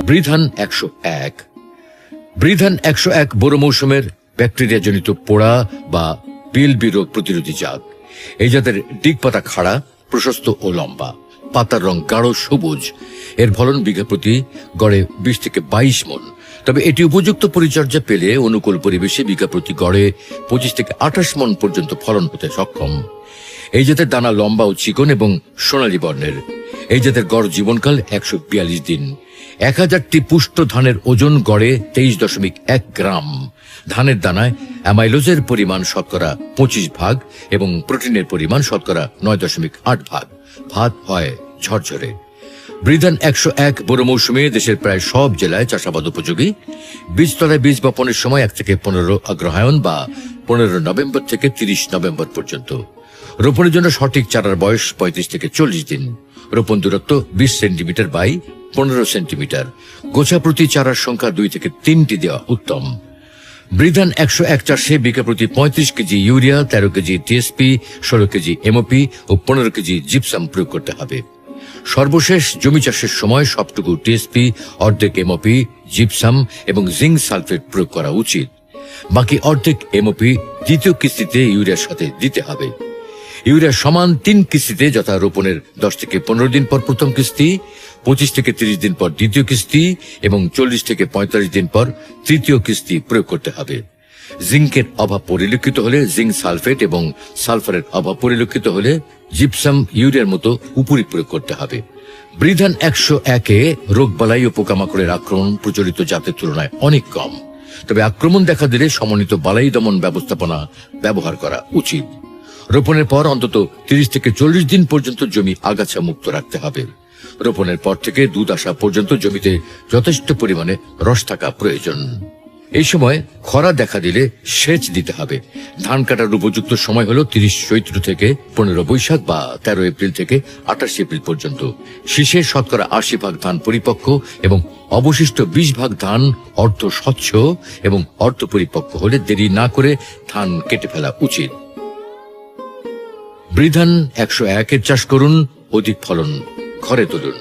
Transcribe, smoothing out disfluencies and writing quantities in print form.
বৃধান 101। বৃধান 101 বোরো মৌসুমের ব্যাকটেরিয়া জনিত পোড়া বা বিলবি রোগ প্রতিরোধী জাত। এই জাতের ডিগ পাতা খাড়া, প্রশস্ত ও লম্বা, পাতার রং গাঢ় সবুজ। এর ফলন বিঘা প্রতি গড়ে 20 থেকে 22 মণ। তবে এটি উপযুক্ত পরিচর্যা পেলে অনুকূল পরিবেশে বিঘা প্রতি গড়ে 25 থেকে 28 মণ পর্যন্ত ফলন হতে সক্ষম। এই জাতের দানা লম্বা ও চিকন এবং সোনালী বর্ণের। এই জাতের গড় জীবনকাল 142 দিন। 1000টি পুষ্ট ধানের ওজন গড়ে 23.1 গ্রাম। ধানের দানায় অ্যামাইলোজের পরিমাণ শতকরা 25% এবং প্রোটিনের পরিমাণ শতকরা 9.8 ভাগ। ভাত হয় ঝরঝরে। বৃধান 101 বোরো মৌসুমে দেশের প্রায় সব জেলায় চাষাবাদ উপযোগী। বীজতলায় বীজ বপনের সময় 1 থেকে 15 অগ্রহায়ণ বা 15 নভেম্বর থেকে 30 নভেম্বর পর্যন্ত। রোপণের জন্য সঠিক চারার বয়স 35 থেকে 40 দিন। রোপণ দূরত্ব 20 সেন্টিমিটার বাই 15 সেন্টিমিটার। গোছা প্রতি চারার সংখ্যা 2 থেকে 3টি দেওয়া উত্তম। বৃধান 101 চাষে বিঘা প্রতি 35 KG urea, 13 KG TSP, 16 KG MOP ও 15 কেজি জিপসাম প্রয়োগ করতে হবে। সর্বশেষ জমি চাষের সময় সবটুকু টিএসপি, অর্ধেক এমওপি, জিপসাম এবং জিঙ্ক সালফেট প্রয়োগ করা উচিত। বাকি অর্ধেক এমওপি দ্বিতীয় কিস্তিতে ইউরিয়ার সাথে দিতে হবে। ইউরিয়া সমান 3 কিস্তিতে, যথা রোপণের 10 থেকে 15 দিন পর প্রথম কিস্তি, 25 থেকে 30 দিন পর দ্বিতীয় কিস্তি এবং 40 থেকে 45 দিন পর তৃতীয় কিস্তি প্রয়োগ করতে হবে। জিঙ্কের অভাব পরিলক্ষিত হলে জিঙ্ক সালফেট এবং সালফারের অভাব পরিলক্ষিত হলে জিপসাম ইউরিয়ার মতো উপরি প্রয়োগ করতে হবে। বৃধান 101-এ রোগবালাই ও পোকামাকড়ের আক্রমণ প্রচলিত জাতের তুলনায় অনেক কম। তবে আক্রমণ দেখা দিলে সমন্বিত বালাই দমন ব্যবস্থাপনা ব্যবহার করা উচিত। রোপণের পর অন্তত 30 থেকে 40 দিন পর্যন্ত জমি আগাছা মুক্ত রাখতে হবে। রোপণের পর থেকে দুধ আসা পর্যন্ত জমিতে যথেষ্ট পরিমাণে রস থাকা প্রয়োজন। এই সময় খরা দেখা দিলে সেচ দিতে হবে। ধান কাটার উপযুক্ত সময় হলো 30 চৈত্র থেকে 15 বৈশাখ বা 13 এপ্রিল থেকে 28 এপ্রিল পর্যন্ত। শীষে শতকরা 80% ধান পরিপক্ক এবং অবশিষ্ট 20% ধান অর্ধ স্বচ্ছ এবং অর্ধ পরিপক্ক হলে দেরি না করে ধান কেটে ফেলা উচিত। বৃধান 101-এর চাষ করুন, অধিক ফলন ঘরে তুলুন।